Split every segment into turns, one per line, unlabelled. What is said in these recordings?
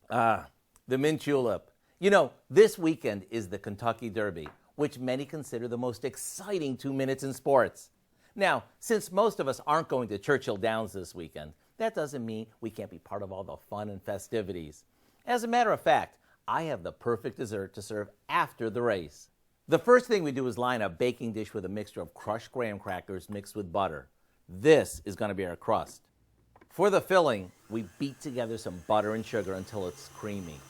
The mint julep. You know, this weekend is the Kentucky Derby, which many consider the most exciting 2 minutes in sports. Now, since most of us aren't going to Churchill Downs this weekend, that doesn't mean we can't be part of all the fun and festivities. As a matter of fact, I have the perfect dessert to serve after the race. The first thing we do is line a baking dish with a mixture of crushed graham crackers mixed with butter. This is going to be our crust. For the filling, we beat together some butter and sugar until it's creamy.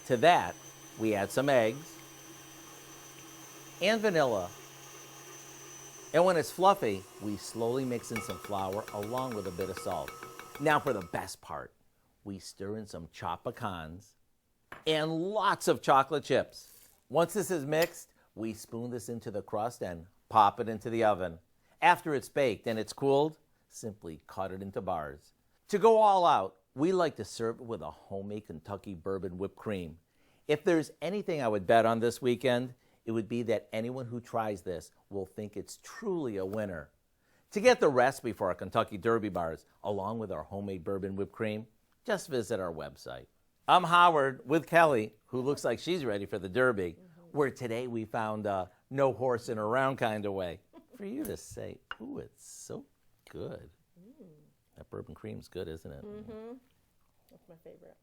To that, we add some eggs and vanilla. And when it's fluffy, we slowly mix in some flour along with a bit of salt. Now for the best part, we stir in some chopped pecans and lots of chocolate chips. Once this is mixed, we spoon this into the crust and pop it into the oven. After it's baked and it's cooled, simply cut it into bars. To go all out, we like to serve it with a homemade Kentucky bourbon whipped cream. If there's anything I would bet on this weekend, it would be that anyone who tries this will think it's truly a winner. To get the recipe for our Kentucky Derby bars, along with our homemade bourbon whipped cream, just visit our website. I'm Howard with Kelly, who looks like she's ready for the Derby, where today we found a no horse in around kind of way. For you to say, ooh, it's so good. That bourbon cream's good, isn't it?
Mm-hmm. That's my favorite.